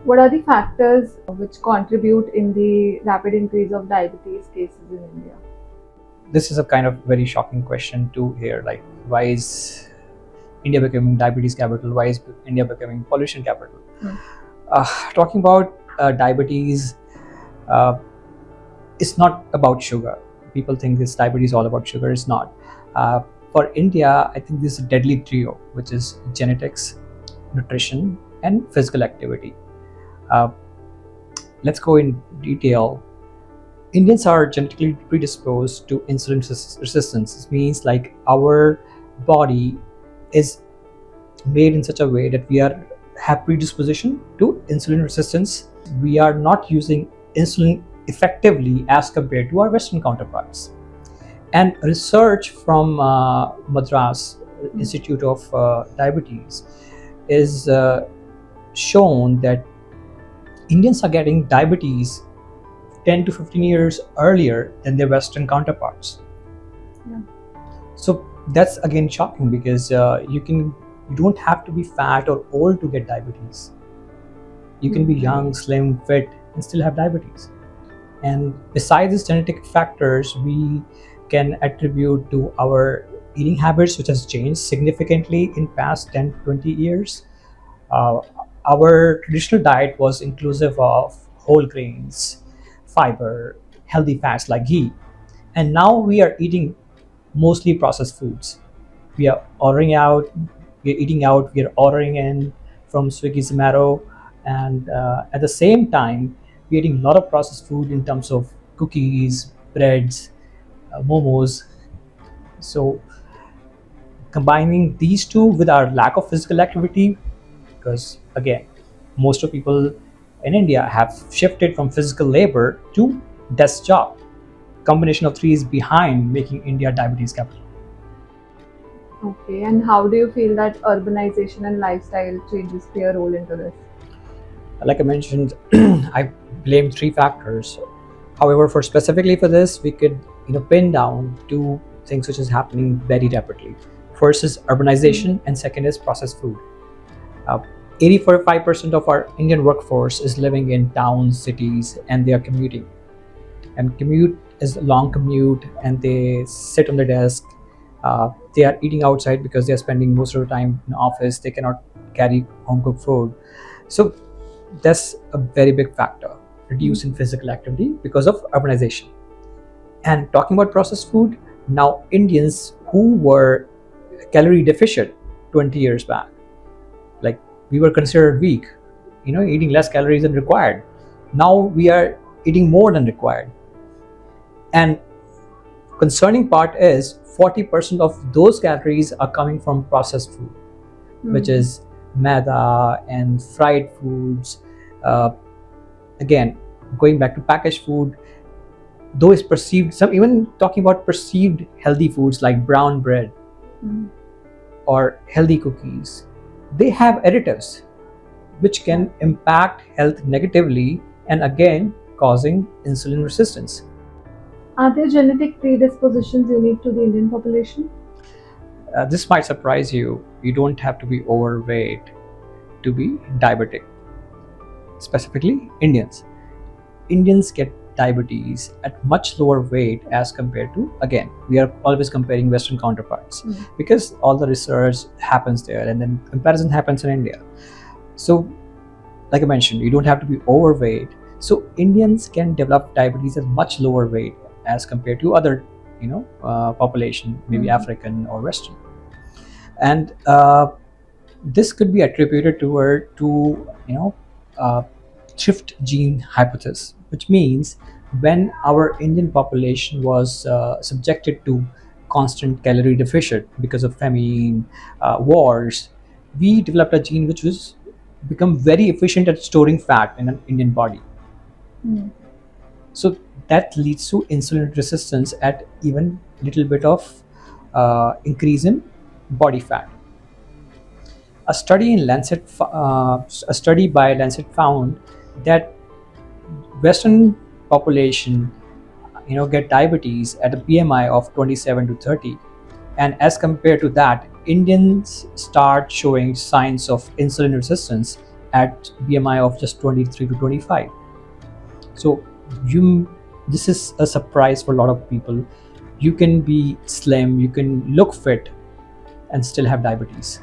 What are the factors which contribute in the rapid increase of diabetes cases in India? This is a kind of very shocking question to hear. Like, why is India becoming diabetes capital? Why is India becoming pollution capital? Talking about diabetes, uh, it's not about sugar. People think this diabetes is all about sugar. It's not. Uh, for India, I think this is a deadly trio, which is genetics, nutrition, and physical activity. Uh, let's go in detail. Indians are genetically predisposed to insulin resistance. This means like our body is made in such a way that we are have predisposition to insulin resistance. We are not using insulin effectively as compared to our Western counterparts. And research from Madras Institute of Diabetes is shown that Indians are getting diabetes 10 to 15 years earlier than their Western counterparts. Yeah. So that's again shocking because you don't have to be fat or old to get diabetes. You can be young, slim, fit, and still have diabetes. And besides these genetic factors, we can attribute to our eating habits, which has changed significantly in past 10 to 20 years. Uh, our traditional diet was inclusive of whole grains, fiber, healthy fats like ghee. And now we are eating mostly processed foods. We are ordering out, we are eating out, we are ordering in from Swiggy, Zomato, and at the same time, we're eating a lot of processed food in terms of cookies, breads, momos. So combining these two with our lack of physical activity, because again, most of people in India have shifted from physical labor to desk job. Combination of three is behind making India diabetes capital. Okay, and how do you feel that urbanization and lifestyle changes play a role into this? Like I mentioned, I blame three factors. However, for specifically for this, we could pin down two things which is happening very rapidly. First is urbanization, and second is processed food. Uh, 85% of our Indian workforce is living in towns, cities, and they are commuting. And commute is a long commute, and they sit on the desk. They are eating outside because they are spending most of the time in office. They cannot carry home cooked food. So that's a very big factor, reduce in physical activity because of urbanization. And talking about processed food, now Indians who were calorie deficient 20 years back, like we were considered weak, eating less calories than required. Now we are eating more than required. And concerning part is 40% of those calories are coming from processed food, which is maida and fried foods. Again, going back to packaged food, though it's perceived, some even talking about perceived healthy foods like brown bread or healthy cookies, they have additives which can impact health negatively and again causing insulin resistance. Are there genetic predispositions unique to the Indian population? This might surprise you. You don't have to be overweight to be diabetic. Specifically, Indians get diabetes at much lower weight as compared to, again, we are always comparing Western counterparts because all the research happens there and then comparison happens in India. So, like I mentioned, you don't have to be overweight. So Indians can develop diabetes at much lower weight as compared to other, population, maybe African or Western. And this could be attributed to thrift gene hypothesis, which means when our Indian population was subjected to constant calorie deficit because of famine, wars, we developed a gene which was become very efficient at storing fat in an Indian body. So that leads to insulin resistance at even little bit of increase in body fat. A study in a study by Lancet found that Western population, get diabetes at a BMI of 27 to 30, and as compared to that, Indians start showing signs of insulin resistance at BMI of just 23 to 25. So you, this is a surprise for a lot of people. You can be slim, you can look fit, and still have diabetes.